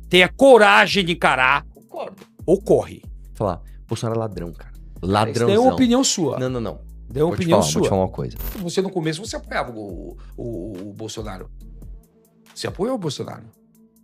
tenha coragem de encarar, Concordo. ou corre. Falar, Bolsonaro é ladrão, cara. Isso Ladrãozão. é uma opinião sua. Não. Deu uma Vou te opinião falar, sua. Vou te falar uma coisa. Você no começo você apoiava o Bolsonaro. Você apoiou o Bolsonaro.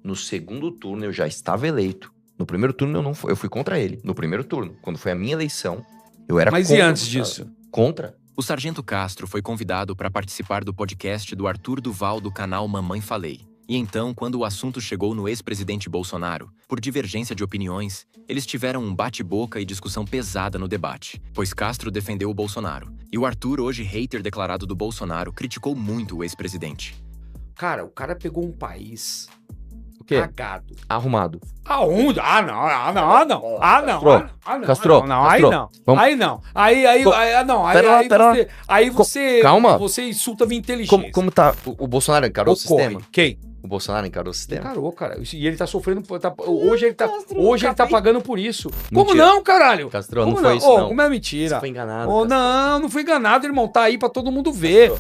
No segundo turno eu já estava eleito. No primeiro turno eu fui contra ele. No primeiro turno, quando foi a minha eleição, eu era Mas contra e o antes Bolsonaro. disso? Contra? O Sargento Castro foi convidado para participar do podcast do Arthur Duval do canal Mamãe Falei. E então, quando o assunto chegou no ex-presidente Bolsonaro, por divergência de opiniões, eles tiveram um bate-boca e discussão pesada no debate, pois Castro defendeu o Bolsonaro. E o Arthur, hoje hater declarado do Bolsonaro, criticou muito o ex-presidente. Cara, o cara pegou um país O quê? cagado. Arrumado. Aonde? Não. Castro, Aí Castro, não. vamos- Aí não. Aí não. Aí você. Calma. Você insulta a minha inteligência. Como tá? O Bolsonaro encarou o Ocorre. sistema? Quem? O Bolsonaro encarou o sistema? Encarou, cara. E ele tá sofrendo. Hoje ele tá pagando por isso. Como Mentira. não, caralho? Castro, Como não foi isso, não. Como é mentira? Você foi enganado. Oh, Castro. não fui enganado, irmão. Tá aí pra todo mundo ver.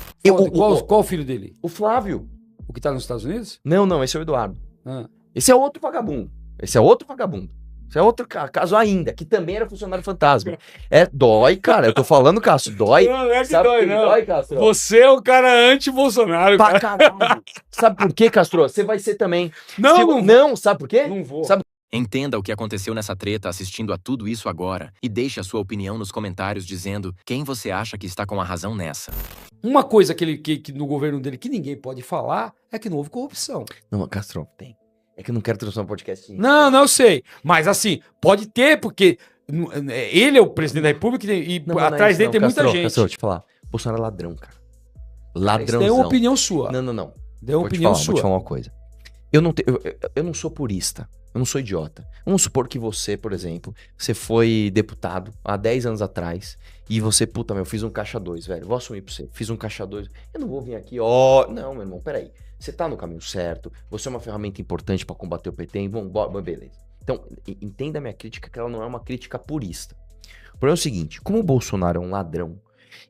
Qual o filho dele? O Flávio. O que tá nos Estados Unidos? Não, esse é o Eduardo. Ah. Esse é outro vagabundo. Esse é outro caso ainda, que também era funcionário fantasma. Dói, cara. Eu tô falando, Castro, dói. Não é que Sabe dói, por que não. dói, Castro? Você é o cara anti-Bolsonaro, Pra cara. caralho. Sabe por quê, Castro? Você vai ser também. Não, Não, sabe por quê? não vou. Sabe Entenda o que aconteceu nessa treta assistindo a tudo isso agora e deixe a sua opinião nos comentários dizendo quem você acha que está com a razão nessa. Uma coisa que no governo dele que ninguém pode falar é que não houve corrupção. Não, Castro, tem. É que eu não quero transformar o podcast em... Não, eu sei. Mas assim, pode ter, porque ele é o presidente da República e Não, atrás dele tem muita gente. Castro, te falar. Bolsonaro é ladrão, cara. Isso Ladrãozão. daí é uma opinião sua. Não. Deu uma Vou te opinião falar, Vou te sua. falar uma coisa. Eu não sou purista. Eu não sou idiota. Vamos supor que você, por exemplo, você foi deputado há 10 anos atrás e você, puta, eu fiz um caixa 2, velho. Vou assumir pra você. Fiz um caixa 2. Eu não vou vir aqui, Não, meu irmão, peraí. Você tá no caminho certo. Você é uma ferramenta importante pra combater o PT. Beleza. Então, entenda a minha crítica, que ela não é uma crítica purista. O problema é o seguinte, como o Bolsonaro é um ladrão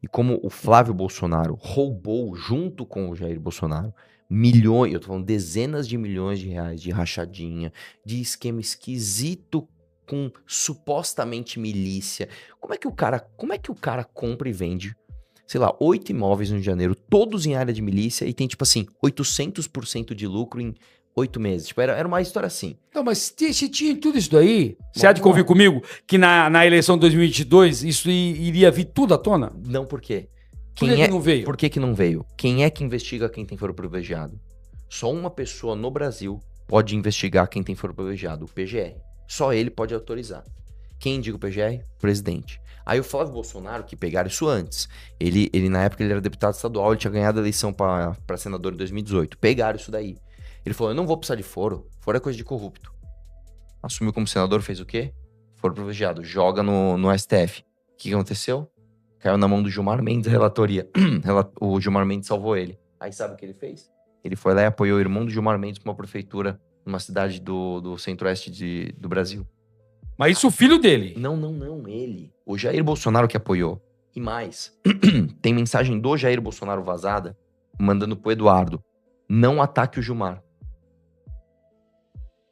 e como o Flávio Bolsonaro roubou junto com o Jair Bolsonaro milhões, eu tô falando dezenas de milhões de reais de rachadinha, de esquema esquisito com supostamente milícia. Como é que o cara compra e vende, sei lá, 8 imóveis no Rio de Janeiro, todos em área de milícia e tem tipo assim, 800% de lucro em 8 meses? Tipo, era uma história assim. Não, mas se tinha tudo isso daí, você há de convir comigo que na eleição de 2022 isso iria vir tudo à tona? Não, por quê? Por que não veio? Por que não veio? Quem é que investiga quem tem foro privilegiado? Só uma pessoa no Brasil pode investigar quem tem foro privilegiado, o PGR. Só ele pode autorizar. Quem indica o PGR? O presidente. Aí o Flávio Bolsonaro, que pegaram isso antes, ele na época ele era deputado estadual, ele tinha ganhado a eleição para senador em 2018. Pegaram isso daí. Ele falou, eu não vou precisar de foro. Foro é coisa de corrupto. Assumiu como senador, fez o quê? Foro privilegiado. Joga no STF. O que aconteceu? Caiu na mão do Gilmar Mendes a relatoria. O Gilmar Mendes salvou ele. Aí sabe o que ele fez? Ele foi lá e apoiou o irmão do Gilmar Mendes para uma prefeitura numa cidade do centro-oeste do Brasil. Mas isso o filho dele. Não, ele. O Jair Bolsonaro que apoiou. E mais, tem mensagem do Jair Bolsonaro vazada, mandando pro Eduardo, não ataque o Gilmar.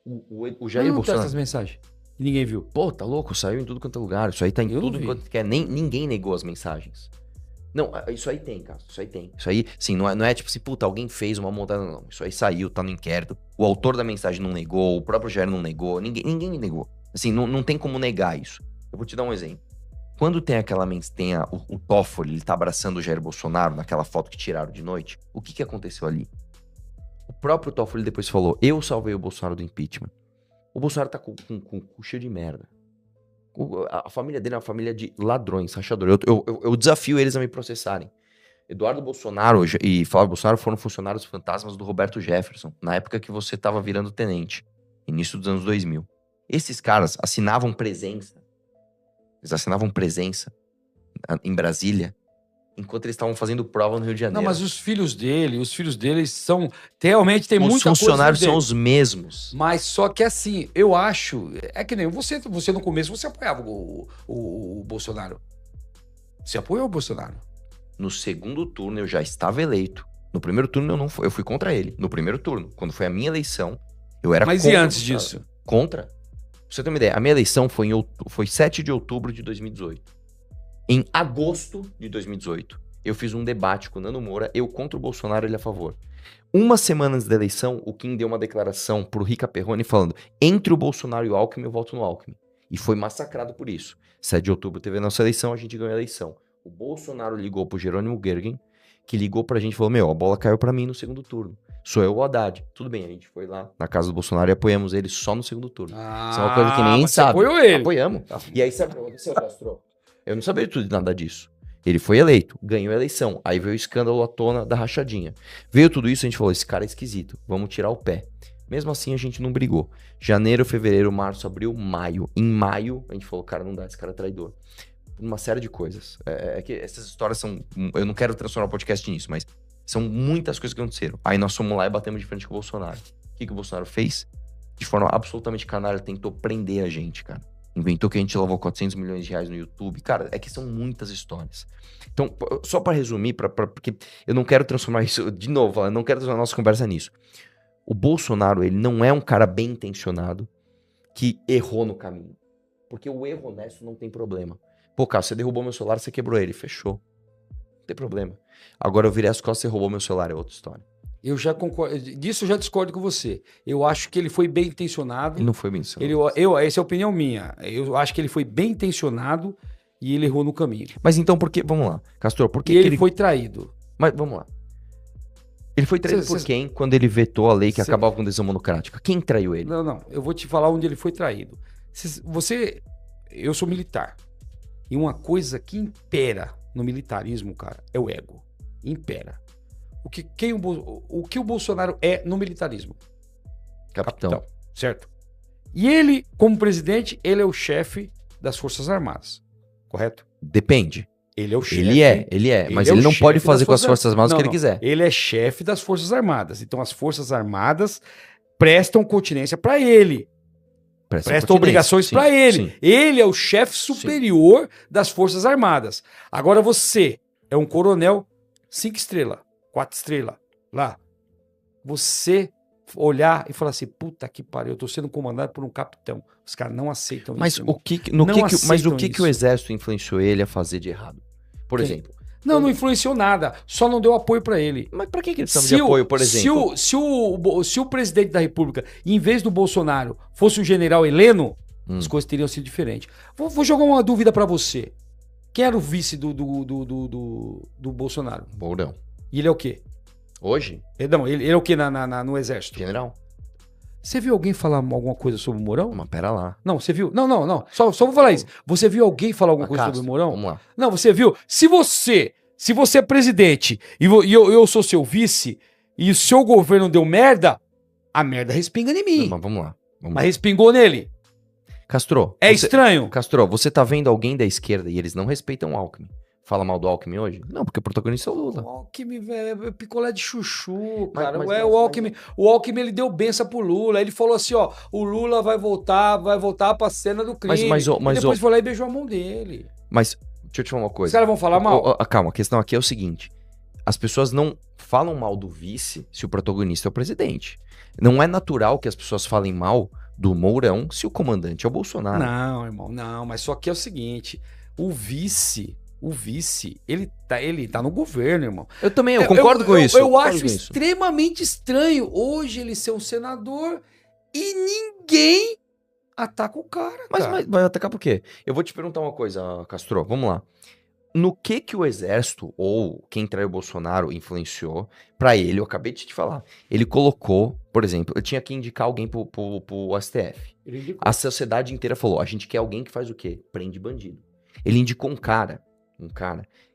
O Jair Não Bolsonaro... essas mensagens. E ninguém viu. Pô, tá louco? Saiu em tudo quanto é lugar. Isso aí tá em Eu tudo vi. quanto quer. Ninguém negou as mensagens. Não, isso aí tem, cara. Isso aí tem. Isso aí, sim, não é tipo assim, puta, alguém fez uma montada. Não, isso aí saiu, tá no inquérito. O autor da mensagem não negou, o próprio Jair não negou. Ninguém negou. Assim, não tem como negar isso. Eu vou te dar um exemplo. Quando tem aquela o Toffoli, ele tá abraçando o Jair Bolsonaro naquela foto que tiraram de noite, o que aconteceu ali? O próprio Toffoli depois falou, eu salvei o Bolsonaro do impeachment. O Bolsonaro tá com cheio de merda. A família dele é uma família de ladrões, rachadores. Eu desafio eles a me processarem. Eduardo Bolsonaro e Flávio Bolsonaro foram funcionários fantasmas do Roberto Jefferson, na época que você tava virando tenente, início dos anos 2000. Esses caras assinavam presença. Eles assinavam presença em Brasília, enquanto eles estavam fazendo prova no Rio de Janeiro. Não, mas os filhos dele são... Realmente tem muita Os coisa... funcionários dele. são os mesmos. Mas só que assim, eu acho... É que nem você no começo, você apoiava o Bolsonaro. Você apoiou o Bolsonaro. No segundo turno eu já estava eleito. No primeiro turno eu fui contra ele. No primeiro turno, quando foi a minha eleição, Eu era Mas contra e o antes Bolsonaro. disso? Contra? Pra você ter uma ideia, a minha eleição foi 7 de outubro de 2018. Em agosto de 2018, eu fiz um debate com o Nando Moura, eu contra o Bolsonaro, ele a favor. Uma semana antes da eleição, o Kim deu uma declaração pro Rica Perrone falando: entre o Bolsonaro e o Alckmin, eu voto no Alckmin. E foi massacrado por isso. 7 de outubro teve a nossa eleição, a gente ganhou a eleição. O Bolsonaro ligou pro Jerônimo Gergen, que ligou pra gente e falou: meu, a bola caiu pra mim no segundo turno. Sou eu o Haddad. Tudo bem, a gente foi lá na casa do Bolsonaro e apoiamos ele só no segundo turno. Isso é uma coisa que ninguém mas sabe. Você apoiou ele. Apoiamos. E aí, sabe o que aconteceu, Castro? Eu não sabia tudo de nada disso. Ele foi eleito, ganhou a eleição. Aí veio o escândalo à tona da rachadinha. Veio tudo isso, a gente falou: esse cara é esquisito, vamos tirar o pé. Mesmo assim, a gente não brigou. Janeiro, fevereiro, março, abril, maio. Em maio, a gente falou: cara, não dá, esse cara é traidor. Uma série de coisas. É que essas histórias são... Eu não quero transformar o podcast nisso, mas são muitas coisas que aconteceram. Aí nós fomos lá e batemos de frente com o Bolsonaro. O que o Bolsonaro fez? De forma absolutamente canalha, tentou prender a gente, cara. Inventou que a gente lavou 400 milhões de reais no YouTube. Cara, é que são muitas histórias. Então, só pra resumir, porque eu não quero transformar isso... De novo, eu não quero transformar a nossa conversa nisso. O Bolsonaro, ele não é um cara bem intencionado que errou no caminho. Porque o erro honesto não tem problema. Pô, cara, você derrubou meu celular, você quebrou ele. Fechou. Não tem problema. Agora eu virei as costas e você roubou meu celular, é outra história. Eu já concordo. Disso eu já discordo com você. Eu acho que ele foi bem intencionado. Ele não foi bem intencionado. Essa é a opinião minha. Eu acho que ele foi bem intencionado e ele errou no caminho. Mas então por que... Vamos lá. Castor, por que E que ele foi traído. Mas vamos lá. Ele foi traído por quem quando ele vetou a lei que acabava com a decisão monocrática? Quem traiu ele? Não. Eu vou te falar onde ele foi traído. Eu sou militar. E uma coisa que impera no militarismo, cara, é o ego. Impera. O que o Bolsonaro é no militarismo? Capitão. Certo? E ele, como presidente, ele é o chefe das Forças Armadas. Correto? Depende. Ele é o chefe. Ele é. Mas ele não pode fazer com as Forças Armadas o que ele quiser. Ele é chefe das Forças Armadas. Então as Forças Armadas prestam continência para ele. Prestam obrigações para ele. Sim. Ele é o chefe superior das Forças Armadas. Agora você é um coronel 5 estrelas, 4 estrelas, lá. Você olhar e falar assim: puta que pariu, eu tô sendo comandado por um capitão. Os caras não aceitam mas isso. Mas o que o exército influenciou ele a fazer de errado? Por exemplo. Não influenciou nada. Só não deu apoio pra ele. Mas pra que ele precisava de apoio, por exemplo? Se o presidente da República, em vez do Bolsonaro, fosse o general Heleno, as coisas teriam sido diferentes. Vou jogar uma dúvida pra você. Quem era o vice do Bolsonaro? Mourão. E ele é o quê? Hoje? Ele é o quê no exército? General. Você viu alguém falar alguma coisa sobre o Mourão? Mas pera lá. Não, você viu? Não. Só vou falar isso. Você viu alguém falar alguma coisa sobre o Mourão? Vamos lá. Não, você viu? Se você é presidente e eu sou seu vice e o seu governo deu merda, a merda respinga em mim. Não, mas vamos lá. Mas respingou nele. Castro. Estranho. Castro, você tá vendo alguém da esquerda e eles não respeitam o Alckmin? Fala mal do Alckmin hoje? Não, porque o protagonista é o Lula. O Alckmin, velho, é picolé de chuchu, cara. Mas, o Alckmin, ele deu benção pro Lula. Ele falou assim, ó, o Lula vai voltar pra cena do crime. Mas e depois foi lá e beijou a mão dele. Mas, deixa eu te falar uma coisa. Os caras vão falar mal? Calma, a questão aqui é o seguinte. As pessoas não falam mal do vice se o protagonista é o presidente. Não é natural que as pessoas falem mal do Mourão se o comandante é o Bolsonaro. Não, irmão, não. Mas só que é o seguinte, o vice, ele tá no governo, irmão. Eu concordo com isso. Eu acho extremamente estranho hoje ele ser um senador e ninguém ataca o cara. Mas vai atacar por quê? Eu vou te perguntar uma coisa, Castro. Vamos lá. No que o exército ou quem traiu o Bolsonaro influenciou pra ele? Eu acabei de te falar. Ele colocou, por exemplo, eu tinha que indicar alguém pro STF. A sociedade inteira falou: a gente quer alguém que faz o quê? Prende bandido. Ele indicou um cara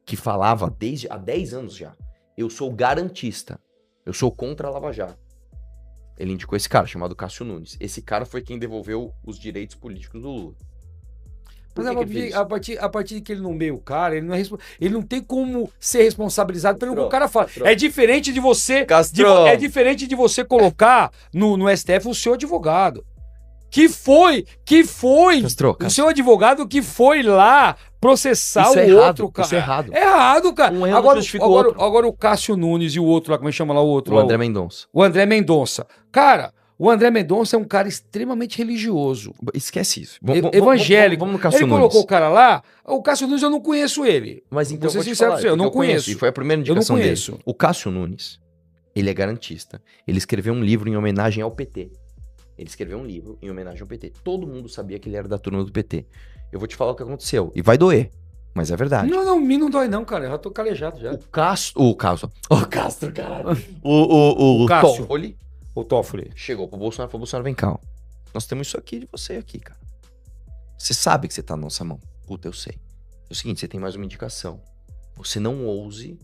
que falava há 10 anos já: eu sou garantista, eu sou contra a Lava Jato. Ele indicou esse cara, chamado Cássio Nunes. Esse cara foi quem devolveu os direitos políticos do Lula. Mas a partir de que ele nomeia o cara, ele não tem como ser responsabilizado pelo que o cara fala. É diferente de você. É diferente de você colocar no STF o seu advogado. Que foi Castro. o seu advogado que foi lá processar isso o errado, outro, cara. Isso é errado. É errado, cara. Um erro justifica o outro. Agora o Cássio Nunes e o outro lá, como é que chama lá o outro? O André Mendonça. O André Mendonça. Cara, O André Mendonça é um cara extremamente religioso. Esquece isso. Evangélico. Vamos no Cássio Ele Nunes. colocou o cara lá. O Cássio Nunes eu não conheço ele. Mas então, Vou ser vou te sincero falar, pra você, eu porque não conheço. E foi a primeira Eu não indicação dele. conheço. O Cássio Nunes, ele é garantista. Ele escreveu um livro em homenagem ao PT. Ele escreveu um livro em homenagem ao PT. Todo mundo sabia que ele era da turma do PT. Eu vou te falar o que aconteceu. E vai doer. Mas é verdade. Não, me não dói não, cara. Eu já tô calejado já. O Castro, cara. O Cássio. Toffoli O Toffoli. chegou pro Bolsonaro e falou: Bolsonaro, vem cá. Ó. Nós temos isso aqui de você aqui, cara. Você sabe que você tá na nossa mão. Puta, eu sei. É o seguinte, você tem mais uma indicação. Você não ouse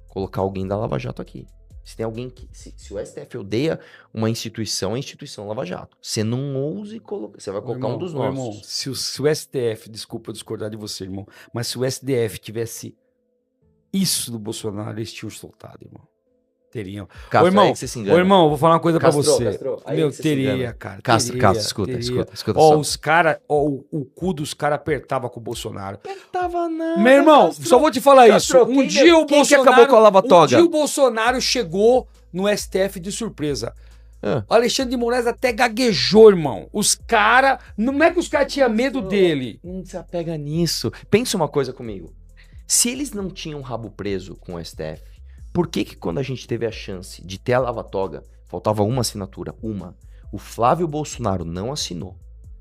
colocar alguém da Lava Jato aqui. Se tem alguém que... Se o STF odeia uma instituição, é a instituição Lava Jato. Você não ouse colocar... Você vai colocar um dos nossos. Irmão, se o STF... Desculpa eu discordar de você, irmão. Mas se o STF tivesse isso do Bolsonaro, eles tinham soltado, irmão. Teriam. Castro, Ô, irmão, aí que você se engana. Ô, irmão, vou falar uma coisa Castro, pra você. Castro, aí Meu, que você se engana. teria, cara. Castro, escuta Ó, só. os caras... Ó, o cu dos caras apertava com o Bolsonaro. Apertava nada, Meu irmão, Castro. só vou te falar Castro, isso. quem que acabou com a Lava Toga? Um dia o Bolsonaro chegou no STF de surpresa. O Alexandre de Moraes até gaguejou, irmão. Os caras... Não é que os caras tinham medo dele. Não se apega nisso. Pensa uma coisa comigo. Se eles não tinham rabo preso com o STF, por que quando a gente teve a chance de ter a Lava Toga, faltava uma assinatura, o Flávio Bolsonaro não assinou,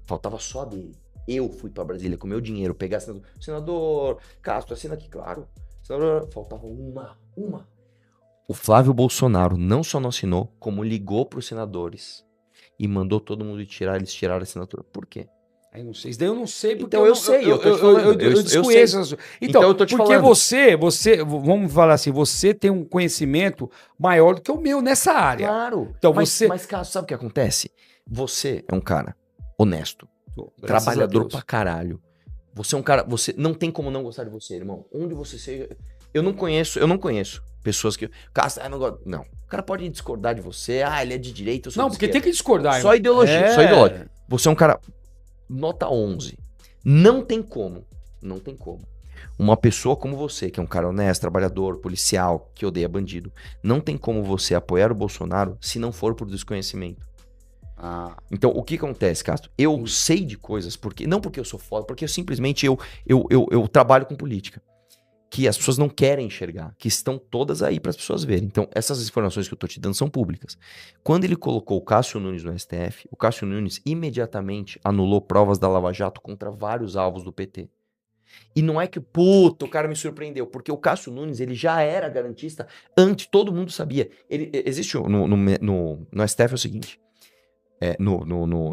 faltava só a dele. Eu fui pra Brasília com meu dinheiro, pegar a assinatura. Senador Castro, assina aqui, claro. Senador, faltava uma. O Flávio Bolsonaro não só não assinou, como ligou pros senadores e mandou todo mundo tirar, eles tiraram a assinatura. Por quê? Aí não sei, isso daí eu não sei porque Então eu sei, eu tô te falando, eu desconheço. sei. Então, Eu tô te porque falando. você, vamos falar assim, você tem um conhecimento maior do que o meu nessa área. Claro. Então Mas, Cássio, sabe o que acontece? Você é um cara honesto, Graças trabalhador a Deus. pra caralho. Você é um cara, você não tem como não gostar de você, irmão. Onde você seja, eu não conheço pessoas que, Cássio, não gosto. Não. O cara pode discordar de você, ele é de direita, eu sou Não, de porque tem esquerda. que discordar. Só irmão. ideologia, só ideologia. Você é um cara nota 11. Não tem como. Uma pessoa como você, que é um cara honesto, trabalhador, policial, que odeia bandido, não tem como você apoiar o Bolsonaro se não for por desconhecimento. Então, o que acontece, Castro? Eu sei de coisas, não porque eu sou foda, porque eu simplesmente eu trabalho com política. Que as pessoas não querem enxergar, que estão todas aí para as pessoas verem. Então, essas informações que eu tô te dando são públicas. Quando ele colocou o Cássio Nunes no STF, o Cássio Nunes imediatamente anulou provas da Lava Jato contra vários alvos do PT. E não é que, o cara me surpreendeu, porque o Cássio Nunes, ele já era garantista antes, todo mundo sabia. Existe no STF é o seguinte,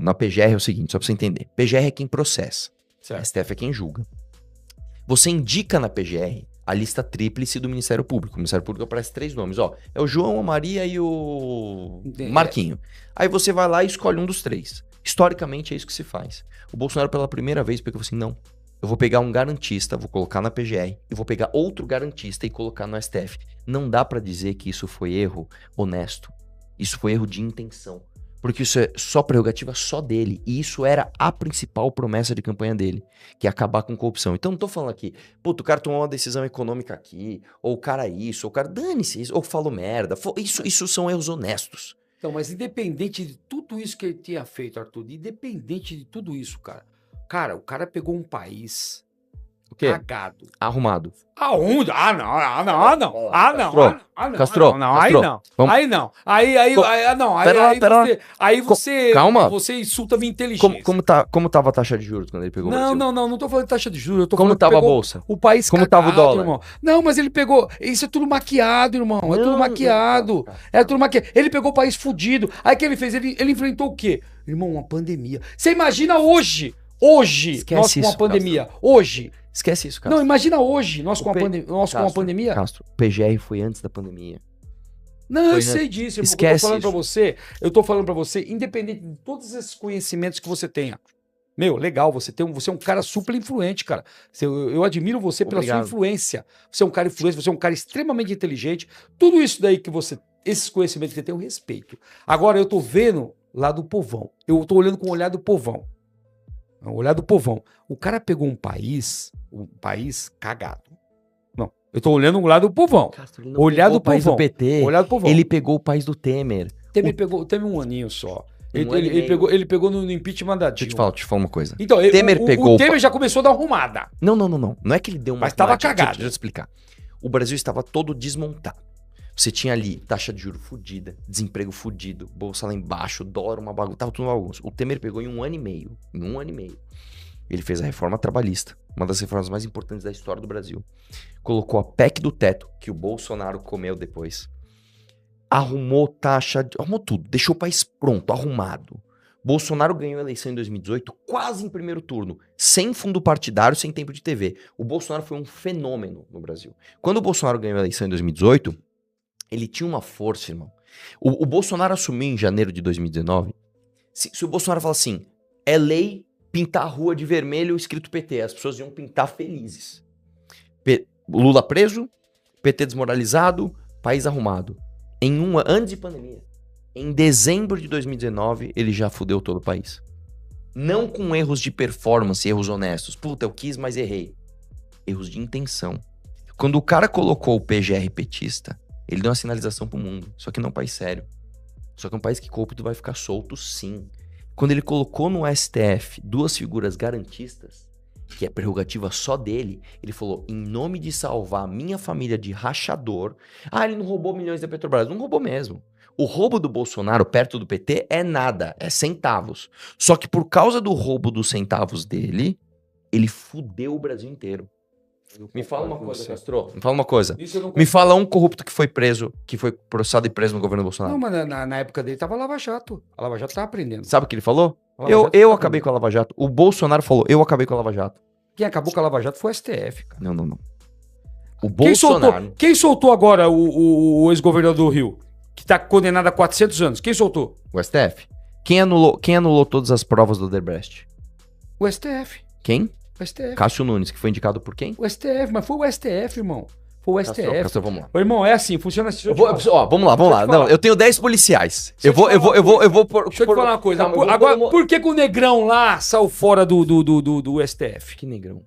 na PGR é o seguinte, só pra você entender. PGR é quem processa, Certo. STF é quem julga. Você indica na PGR a lista tríplice do Ministério Público. O Ministério Público aparece 3 nomes, ó. É o João, a Maria e o Marquinho. Aí você vai lá e escolhe um dos 3. Historicamente é isso que se faz. O Bolsonaro pela primeira vez pegou assim, não, eu vou pegar um garantista, vou colocar na PGR, e vou pegar outro garantista e colocar no STF. Não dá pra dizer que isso foi erro honesto. Isso foi erro de intenção. Porque isso é só prerrogativa só dele. E isso era a principal promessa de campanha dele, que é acabar com corrupção. Então não tô falando aqui, o cara tomou uma decisão econômica aqui, ou o cara isso, ou o cara dane-se, ou falou merda. Isso são erros honestos. Então, mas independente de tudo isso que ele tinha feito, Arthur, independente de tudo isso, cara, o cara pegou um país O quê? cagado. Arrumado. Aonde? Não. Castro, Aí não. vamos- Aí não. Aí não. Pera lá. Aí você. Calma. Você insulta a minha inteligência. Como tava a taxa de juros quando ele pegou o Brasil? Não tô falando de taxa de juros. Eu tô Como falando que tava a pegou bolsa? O país Como tava o dólar? irmão. Não, mas ele pegou. Isso é tudo maquiado, irmão. É tudo maquiado. É tudo maquiado. Ele pegou o país fudido. Aí o que ele fez? Ele enfrentou o quê? Irmão, uma pandemia. Você imagina hoje. Esquece Nós com uma isso, pandemia. Hoje. Esquece isso, Castro. Não, imagina hoje, nós com uma Castro, pandemia. Castro, o PGR foi antes da pandemia. Não, eu Foi, sei disso, irmão. Esquece Eu tô falando pra você, independente de todos esses conhecimentos que você tenha. Meu, legal, você é um cara super influente, cara. Eu admiro você pela sua Obrigado. influência. Você é um cara influente, você é um cara extremamente inteligente. Tudo isso daí que você, esses conhecimentos que você tem, eu respeito. Agora, eu tô vendo lá do povão. Eu tô olhando com o olhar do povão. O olhar do povão. O cara pegou um país cagado. Não, eu tô olhando o lado do povão. Castro, ele não Olhar pegou do o país povão. do PT. Olhar do povão. Ele pegou o país do Temer. Teve um aninho só. Ele pegou no impeachment da Deixa Dilma. eu te falar uma coisa. Então, Temer pegou o Temer já começou a dar uma arrumada. Não. Não é que ele deu uma... Mas tava arrumadinha. cagado. Deixa eu te explicar. O Brasil estava todo desmontado. Você tinha ali taxa de juros fudida, desemprego fudido, bolsa lá embaixo, dólar, uma bagunça. Tava tudo uma bagunça. O Temer pegou em 1 ano e meio. Ele fez a reforma trabalhista, uma das reformas mais importantes da história do Brasil. Colocou a PEC do teto, que o Bolsonaro comeu depois. Arrumou taxa, arrumou tudo. Deixou o país pronto, arrumado. Bolsonaro ganhou a eleição em 2018, quase em primeiro turno, sem fundo partidário, sem tempo de TV. O Bolsonaro foi um fenômeno no Brasil. Quando o Bolsonaro ganhou a eleição em 2018, ele tinha uma força, irmão. O Bolsonaro assumiu em janeiro de 2019. Se o Bolsonaro fala assim, é lei pintar a rua de vermelho escrito PT, as pessoas iam pintar felizes. Lula preso, PT desmoralizado, país arrumado. Antes de pandemia. Em dezembro de 2019, ele já fudeu todo o país. Não com erros de performance, erros honestos. Puta, eu quis, mas errei. Erros de intenção. Quando o cara colocou o PGR petista, ele deu uma sinalização pro mundo. Só que não é um país sério. Só que é um país que corrupto vai ficar solto, sim. Quando ele colocou no STF 2 figuras garantistas, que é prerrogativa só dele, ele falou, em nome de salvar a minha família de rachador... Ah, ele não roubou milhões da Petrobras. Não roubou mesmo. O roubo do Bolsonaro perto do PT é nada, é centavos. Só que por causa do roubo dos centavos dele, ele fudeu o Brasil inteiro. Me fala uma coisa, Castro. Me fala uma coisa. Me fala um corrupto que foi preso, que foi processado e preso no governo Bolsonaro. Não, mas na época dele tava Lava Jato. A Lava Jato tava aprendendo. Sabe o que ele falou? Eu acabei com a Lava Jato. O Bolsonaro falou, eu acabei com a Lava Jato. Quem acabou com a Lava Jato foi o STF, cara. Não. O Bolsonaro... Quem soltou agora o ex-governador do Rio? Que tá condenado a 400 anos. Quem soltou? O STF. Quem anulou todas as provas do Odebrecht? O STF. Quem? O STF. Cássio Nunes, que foi indicado por quem? O STF, mas foi o STF, irmão. Foi o STF. Castro, vamos lá. Ô, irmão, é assim, funciona assim. Vamos lá. Não, eu tenho 10 policiais. Eu vou por... Deixa eu te falar uma coisa. Calma, Agora, por que o Negrão lá saiu fora do STF? Que Negrão?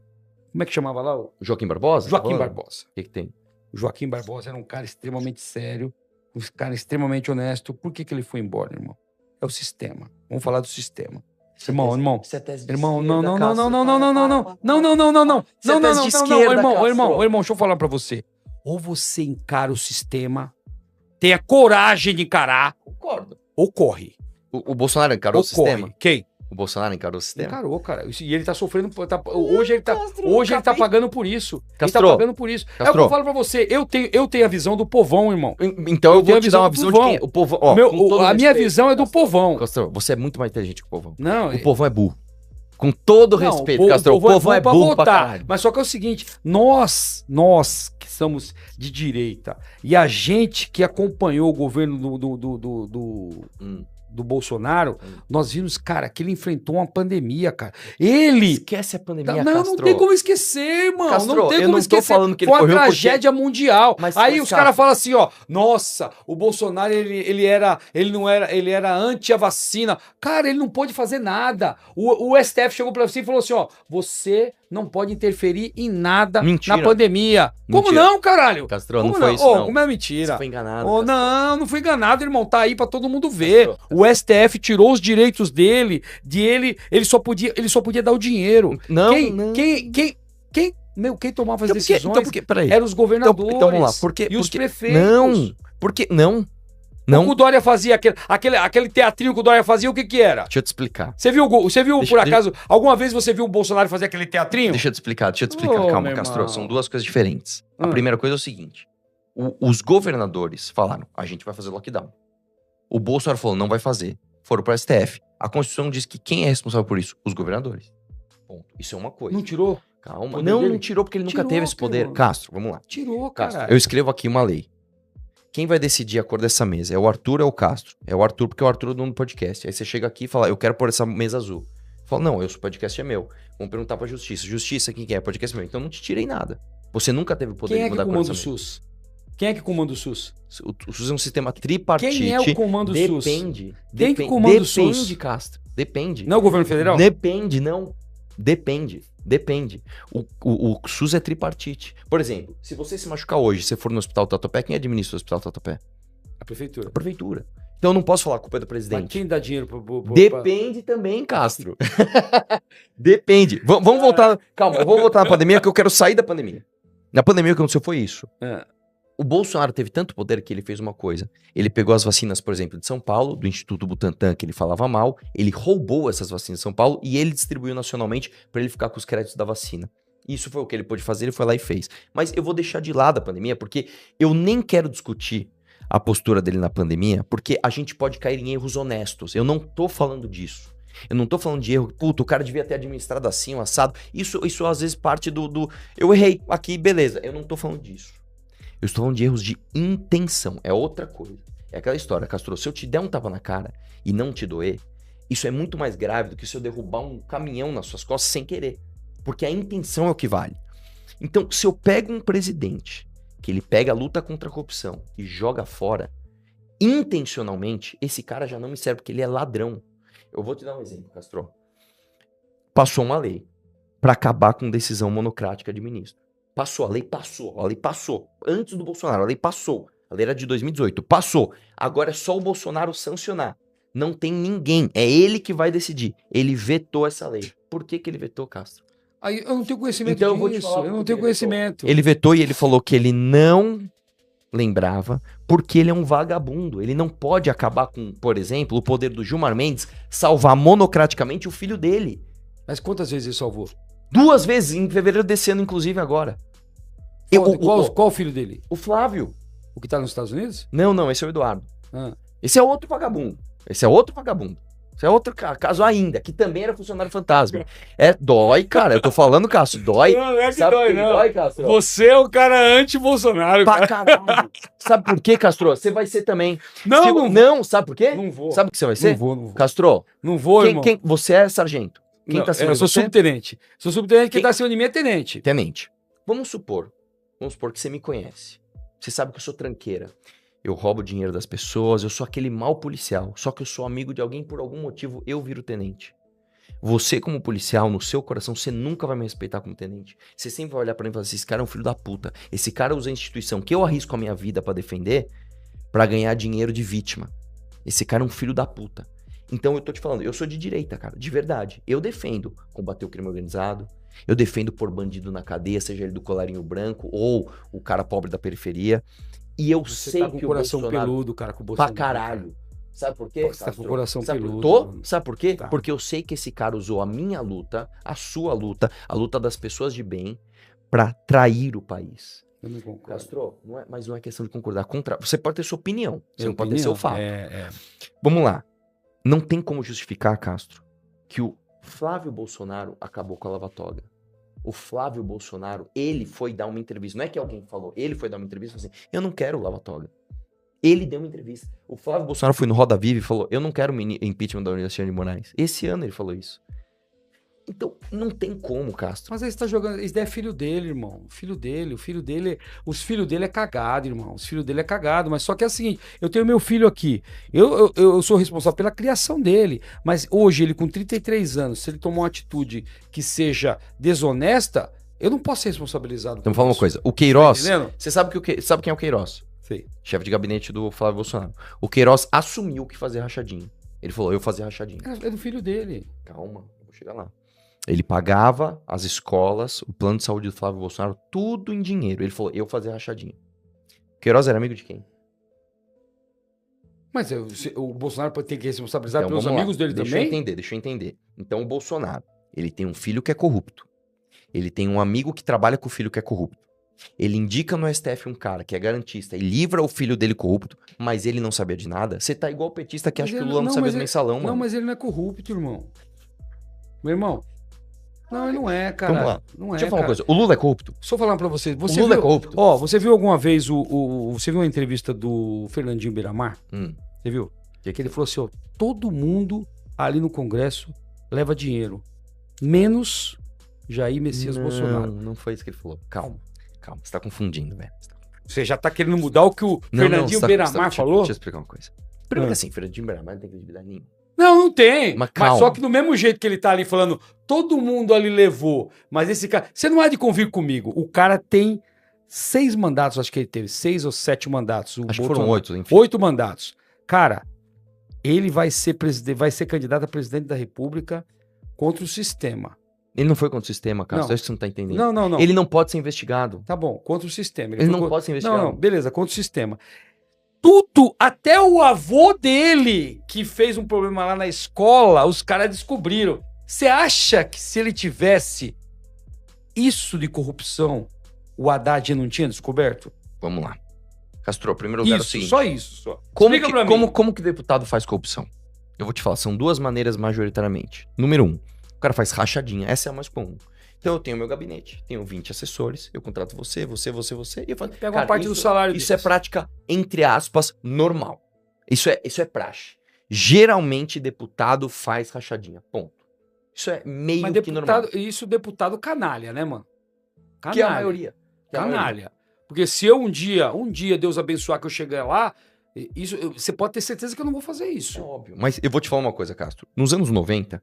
Como é que chamava lá? O Joaquim Barbosa? Joaquim Barbosa. O que tem? O Joaquim Barbosa era um cara extremamente sério, um cara extremamente honesto. Por que ele foi embora, irmão? É o sistema. Vamos falar do sistema. Irmão. Não, irmão, deixa eu falar pra você. Ou você encara o sistema, tenha coragem de encarar. Concordo. Ou corre. O Bolsonaro encarou o sistema? Quem? O Bolsonaro encarou o sistema? Encarou, cara. E ele tá sofrendo. Hoje ele tá pagando por isso. Castro, ele tá pagando por isso. Castro. É o que eu falo pra você. Eu tenho a visão do povão, irmão. Então eu vou te dar uma visão de quem? O povão. Ó, a minha visão é do povão. Castro, você é muito mais inteligente que o povão. Não, o povão é burro. Com todo respeito, Castro, o povão é burro pra caralho. Mas só que é o seguinte, nós que somos de direita, e a gente que acompanhou o governo do Bolsonaro, nós vimos, cara, que ele enfrentou uma pandemia, cara. Esquece a pandemia, Castro. Não tem como esquecer, irmão. Castro, não tem como esquecer. Tô falando que ele foi uma correu tragédia mundial. Mas, aí os caras falam assim, ó, nossa, o Bolsonaro, ele era anti a vacina. Cara, ele não pôde fazer nada. O STF chegou pra você e falou assim, ó, você não pode interferir em nada na pandemia. Como não, caralho? Castro, como não foi isso, não. Como é mentira? Você foi enganado. Não fui enganado, irmão. Tá aí pra todo mundo ver. Castro. O STF tirou os direitos dele, ele só podia dar o dinheiro. Quem tomava as decisões eram os governadores então vamos lá. os prefeitos. Não. O Dória fazia aquele teatrinho que o Dória fazia, o que era? Deixa eu te explicar. Você viu por acaso, alguma vez você viu o Bolsonaro fazer aquele teatrinho? Deixa eu te explicar. Calma, Castro, são duas coisas diferentes. A primeira coisa é o seguinte, os governadores falaram, a gente vai fazer lockdown. O Bolsonaro falou, não vai fazer. Foram pro STF. A Constituição diz que quem é responsável por isso? Os governadores. Ponto. Isso é uma coisa. Não tirou? Calma. Não tirou porque ele nunca teve esse poder. Mano. Castro, vamos lá. Tirou, cara. Eu escrevo aqui uma lei. Quem vai decidir a cor dessa mesa? É o Arthur ou é o Castro? É o Arthur porque é o Arthur é o dono do podcast. Aí você chega aqui e fala, eu quero pôr essa mesa azul. Fala, não, o podcast é meu. Vamos perguntar pra Justiça. Justiça, quem que é? Podcast é meu. Então não te tirei nada. Você nunca teve o poder de mudar a cor dessa mesa. Quem é que comanda o SUS? O SUS é um sistema tripartite. Quem é o comando do SUS? Depende. Quem que comanda o SUS? Depende, Castro. Depende. Não é o governo federal? Depende, não. Depende. O SUS é tripartite. Por exemplo, se você se machucar hoje, se for no Hospital Tatuapé, quem administra o Hospital Tatuapé? A prefeitura. A prefeitura. Então eu não posso falar a culpa é do Mas presidente. quem dá dinheiro Depende também, Castro. Depende. Vamos voltar. Calma, eu vou voltar na pandemia, que eu quero sair da pandemia. Na pandemia o que aconteceu foi isso. É. O Bolsonaro teve tanto poder que ele fez uma coisa. Ele pegou as vacinas, por exemplo, de São Paulo, do Instituto Butantan, que ele falava mal, ele roubou essas vacinas de São Paulo e ele distribuiu nacionalmente para ele ficar com os créditos da vacina. Isso foi o que ele pôde fazer, ele foi lá e fez. Mas eu vou deixar de lado a pandemia, porque eu nem quero discutir a postura dele na pandemia, porque a gente pode cair em erros honestos. Eu não tô falando disso. Eu não tô falando de erro, puta, o cara devia ter administrado assim, um assado. Isso às vezes parte do... Eu errei aqui, beleza. Eu não tô falando disso. Eu estou falando de erros de intenção. É outra coisa. É aquela história, Castro, se eu te der um tapa na cara e não te doer, isso é muito mais grave do que se eu derrubar um caminhão nas suas costas sem querer. Porque a intenção é o que vale. Então, se eu pego um presidente, que ele pega a luta contra a corrupção e joga fora, intencionalmente, esse cara já não me serve, porque ele é ladrão. Eu vou te dar um exemplo, Castro. Passou uma lei para acabar com decisão monocrática de ministro. Passou, a lei passou. Antes do Bolsonaro, a lei passou. A lei era de 2018, passou. Agora é só o Bolsonaro sancionar. Não tem ninguém, é ele que vai decidir. Ele vetou essa lei. Por que ele vetou, Castro? Aí eu não tenho conhecimento Então, eu vou te disso. falar Eu não por que tenho ele conhecimento. Ele vetou e ele falou que ele não lembrava, porque ele é um vagabundo. Ele não pode acabar com, por exemplo, o poder do Gilmar Mendes salvar monocraticamente o filho dele. Mas quantas vezes ele salvou? 2 vezes, em fevereiro desse ano, inclusive, agora. Qual o filho dele? O Flávio. O que tá nos Estados Unidos? Não, esse é o Eduardo. Ah. Esse é outro vagabundo. Esse é outro caso ainda, que também era funcionário fantasma. Dói, cara. Eu tô falando, Castro, dói. Não é que Sabe dói, por que não. dói, Castro? Você é o cara anti-Bolsonaro, Pra cara. caralho. Sabe por quê, Castro? Você vai ser também. Não, Sabe por quê? não vou. Sabe o que você vai ser? Não vou. Castro, Não vou, irmão. você é sargento. Quem Não, tá acima eu de sou você? subtenente. Sou subtenente, quem tá acima de mim é tenente. Tenente. Vamos supor que você me conhece. Você sabe que eu sou tranqueira. Eu roubo o dinheiro das pessoas, eu sou aquele mau policial. Só que eu sou amigo de alguém, por algum motivo, eu viro tenente. Você, como policial, no seu coração, você nunca vai me respeitar como tenente. Você sempre vai olhar pra mim e falar assim, esse cara é um filho da puta. Esse cara usa a instituição que eu arrisco a minha vida pra defender, pra ganhar dinheiro de vítima. Esse cara é um filho da puta. Então eu tô te falando, eu sou de direita, cara, de verdade. Eu defendo combater o crime organizado, eu defendo pôr bandido na cadeia, seja ele do colarinho branco ou o cara pobre da periferia. E eu Você sei tá com que o coração Bolsonaro... peludo, cara, com o Bolsonaro. Pra caralho. Sabe por quê? Você tá com o Castro? coração peludo. Tô? Sabe por quê? Tá. Porque eu sei que esse cara usou a minha luta, a sua luta, a luta das pessoas de bem, pra trair o país. Eu não concordo. Castro, mas não é questão de concordar. Você pode ter sua opinião, você não pode ter seu fato. É. Vamos lá. Não tem como justificar, Castro, que o Flávio Bolsonaro acabou com a lava-toga. O Flávio Bolsonaro, ele foi dar uma entrevista. Não é que alguém falou, ele foi dar uma entrevista e falou assim, eu não quero lava-toga. Ele deu uma entrevista. O Flávio Bolsonaro foi no Roda Viva e falou, eu não quero impeachment da Alexandre de Moraes. Esse ano ele falou isso. Então, não tem como, Castro. Mas aí você tá jogando. Isso daí é filho dele, irmão. O filho dele. Os filhos dele é cagado, irmão. Os filhos dele é cagado. Mas só que é o seguinte: eu tenho meu filho aqui. Eu sou responsável pela criação dele. Mas hoje, ele com 33 anos, se ele tomar uma atitude que seja desonesta, eu não posso ser responsabilizado. Então, fala uma coisa. O Queiroz. Tá entendendo? Você sabe quem é o Queiroz? Sei. Chefe de gabinete do Flávio Bolsonaro. O Queiroz assumiu que fazia rachadinha. Ele falou, eu fazia rachadinha. É do filho dele. Calma, eu vou chegar lá. Ele pagava as escolas, o plano de saúde do Flávio Bolsonaro, tudo em dinheiro. Ele falou, eu fazia rachadinha. O Queiroz era amigo de quem? Mas o Bolsonaro pode ter que responsabilizar Então, pelos vamos lá. amigos dele Deixa também? Deixa eu entender. Então o Bolsonaro, ele tem um filho que é corrupto. Ele tem um amigo que trabalha com o filho que é corrupto. Ele indica no STF um cara que é garantista e livra o filho dele corrupto, mas ele não sabia de nada. Você tá igual o petista que Mas acha que o ele- Lula não não, sabia mas do ele- mensalão, mano. Não, mas ele não é corrupto, irmão. Meu irmão. Não, ele não é, Vamos lá. cara. Não é, Deixa eu falar uma cara. coisa. O Lula é corrupto? Só falar pra você. Você Lula viu, é corrupto? Ó, você viu alguma vez você viu uma entrevista do Fernandinho Beiramar? Você viu? Que ele falou assim, ó, todo mundo ali no Congresso leva dinheiro, menos Jair Messias Bolsonaro. Não foi isso que ele falou. Calma. Você tá confundindo, velho. Você já tá querendo mudar o que o Fernandinho Beiramar falou? Deixa eu explicar uma coisa. Primeiro que assim, Fernandinho Beiramar não tem credibilidade nenhuma. Não tem. Mas Mas calma. só que do mesmo jeito que ele tá ali falando, todo mundo ali levou, mas esse cara... Você não há de convir comigo. O cara tem 6 mandatos, acho que ele teve. 6 ou 7 mandatos. Acho que foram 8, enfim. 8 mandatos. Cara, Ele vai ser candidato a presidente da República contra o sistema. Ele não foi contra o sistema, cara. Não. Só isso que você não tá entendendo. Não. Ele não pode ser investigado. Tá bom, contra o sistema. Ele não pode ser investigado. Não, beleza, contra o sistema. Tudo, até o avô dele, que fez um problema lá na escola, os caras descobriram. Você acha que se ele tivesse isso de corrupção, o Haddad não tinha descoberto? Vamos lá. Castro, em primeiro lugar é o Isso, seguinte. só isso. Só. Como Explica pra que, mim. como que deputado faz corrupção? Eu vou te falar, são duas maneiras majoritariamente. Número 1, o cara faz rachadinha. Essa é a mais comum. Então eu tenho meu gabinete, tenho 20 assessores, eu contrato você, e eu falo, Pega uma cara, parte do salário isso deles. é prática, entre aspas, normal. Isso é praxe. Geralmente deputado faz rachadinha, ponto. Isso é meio Mas que normal. deputado canalha, né, mano? Que é a maioria. Que é a maioria. Canalha. Porque se eu um dia, Deus abençoar que eu chegar lá, você pode ter certeza que eu não vou fazer É isso. óbvio. Mas eu vou te falar uma coisa, Castro. Nos anos 90,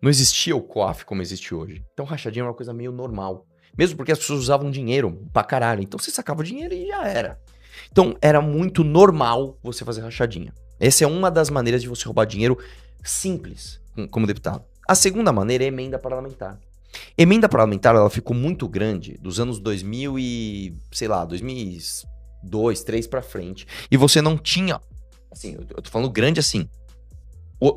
não existia o COAF como existe hoje. Então rachadinha era uma coisa meio normal. Mesmo porque as pessoas usavam dinheiro pra caralho. Então você sacava o dinheiro e já era. Então era muito normal você fazer rachadinha. Essa é uma das maneiras de você roubar dinheiro simples como deputado. A segunda maneira é emenda parlamentar. Emenda parlamentar, ela ficou muito grande dos anos 2000 e, sei lá, 2002, 2003 pra frente. E você não tinha, assim, eu tô falando grande assim.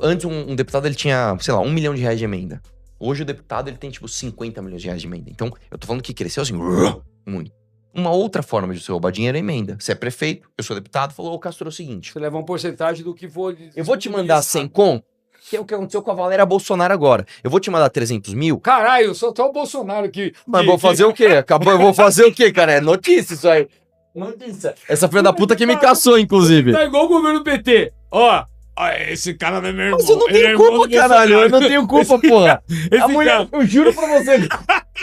Antes um deputado ele tinha, sei lá, R$1 milhão de emenda. Hoje o deputado ele tem tipo 50 milhões de reais de emenda. Então eu tô falando que cresceu assim, muito. Uma outra forma de você roubar dinheiro é emenda. Você é prefeito, eu sou deputado, falou, ô Castro, é o seguinte. Você leva uma porcentagem do que for. Eu vou te mandar 100 conto, que é o que aconteceu com a Valéria Bolsonaro agora. Eu vou te mandar 300 mil. Caralho, eu sou só o Bolsonaro que. Mas vou fazer o quê? Acabou, eu vou fazer o quê, cara? É notícia isso aí. Notícia. Essa filha da puta que me caçou, inclusive. Tá igual o governo PT. Ó, esse cara não é meu irmão. Mas eu não ele é tenho irmão culpa, do caralho. Eu Bolsonaro. não tenho culpa, porra. Esse A mulher, cara. eu juro pra você.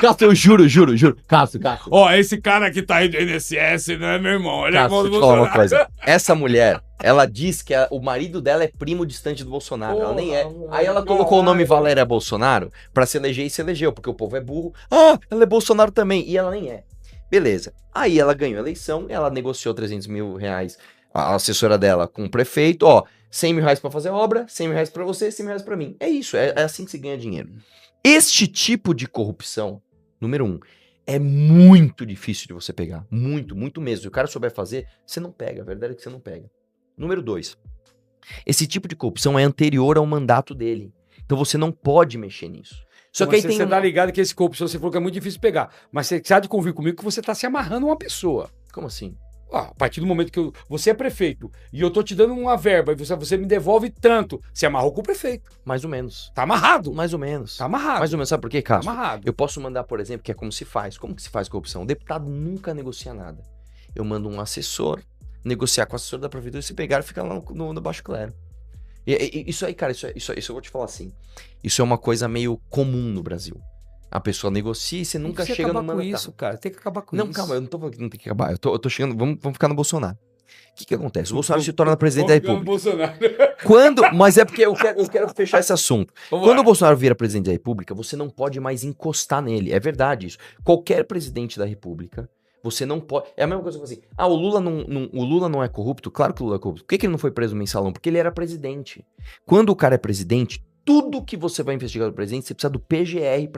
Castro, eu juro. Castro. Ó, esse cara que tá aí do INSS não é meu irmão. Ele é Castro, irmão do deixa eu te falar Bolsonaro. uma coisa. Essa mulher, ela diz que o marido dela é primo distante do Bolsonaro. Ela nem é. Porra, Aí ela caralho. colocou o nome Valéria Bolsonaro pra se eleger e se elegeu, porque o povo é burro. Ah, ela é Bolsonaro também. E ela nem é. Beleza. Aí ela ganhou a eleição, ela negociou 300 mil reais, a assessora dela com o prefeito, ó, 100 mil reais pra fazer obra, 100 mil reais pra você, 100 mil reais pra mim. É isso, é assim que se ganha dinheiro. Este tipo de corrupção, número 1, é muito difícil de você pegar. Muito mesmo. Se o cara souber fazer, você não pega. A verdade é que você não pega. Número 2, esse tipo de corrupção é anterior ao mandato dele. Então você não pode mexer nisso. Só que aí tem Você tá ligado que esse corrupção, você falou que é muito difícil pegar. Mas você precisa de convir comigo que você tá se amarrando a uma pessoa. Como assim? A partir do momento que você é prefeito e eu tô te dando uma verba e você me devolve tanto, você amarrou com o prefeito. Mais ou menos. Tá amarrado. Mais ou menos. Tá amarrado. Mais ou menos. Sabe por quê, Tá Castro? amarrado. Eu posso mandar, por exemplo, que é como se faz. Como que se faz corrupção? O deputado nunca negocia nada. Eu mando um assessor negociar com o assessor da prefeitura e se pegar e ficar lá no baixo clero. Isso aí, cara, isso eu vou te falar assim. Isso é uma coisa meio comum no Brasil. A pessoa negocia e você nunca Tem que chega no acabar com mandatário. isso, cara. Tem que acabar com Não, isso. calma, eu não tô falando que não tem que acabar. Eu tô chegando, vamos ficar no Bolsonaro. O que acontece? O Bolsonaro se torna presidente da República. Bolsonaro. Mas é porque eu quero fechar esse assunto. Quando o Bolsonaro vira presidente da República, você não pode mais encostar nele. É verdade isso. Qualquer presidente da República, você não pode... É a mesma coisa que assim, o Lula não é corrupto? Claro que o Lula é corrupto. Por que ele não foi preso no mensalão? Porque ele era presidente. Quando o cara é presidente, tudo que você vai investigar do presidente, você precisa do PGR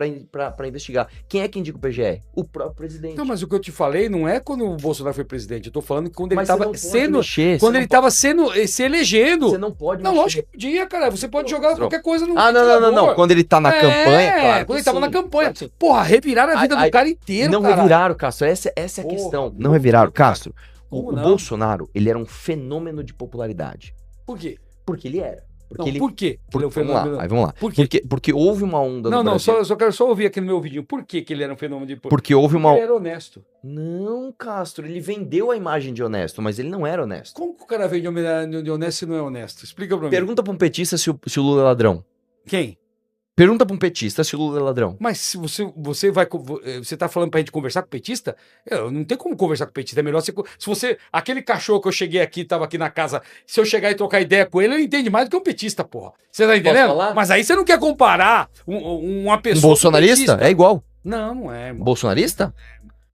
pra investigar. Quem é que indica o PGR? O próprio presidente. Não, mas o que eu te falei não é quando o Bolsonaro foi presidente. Eu tô falando que quando ele Mas você tava não pode sendo... mexer, Quando você ele não tava se elegendo. Você não pode Não, mexer. lógico que podia, cara. Você pode jogar qualquer coisa no não. ventilador. Quando ele tá na campanha, claro. Quando que ele tava sim, na campanha. claro que sim. Porra, reviraram a vida do cara inteiro, Não cara. reviraram, Castro. Essa é a Porra, questão. por Não reviraram. quê, cara? Castro, Como o não? Bolsonaro, ele era um fenômeno de popularidade. Por quê? Porque ele era. Porque Não, ele... por quê? Por- Ele é um vamos lá, fenômeno- aí vamos lá. Por quê? Porque houve uma onda Não, no não, Brasil. só quero só ouvir aqui no meu ouvidinho. Por que ele era um fenômeno de... Porque houve uma... Ele era honesto. Não, Castro, ele vendeu a imagem de honesto, mas ele não era honesto. Como que o cara vem de honesto se não é honesto? Explica pra mim. Pergunta pra um petista se o Lula é ladrão. Quem? Pergunta pra um petista se o Lula é ladrão. Mas se você tá falando pra gente conversar com o petista? Eu não tem como conversar com o petista. É melhor se você... Aquele cachorro que eu cheguei aqui, tava aqui na casa, se eu chegar e trocar ideia com ele entende mais do que um petista, porra. Você tá entendendo? falar? Mas aí você não quer comparar uma Um pessoa com bolsonarista? petista. É igual. Não é, irmão. Bolsonarista?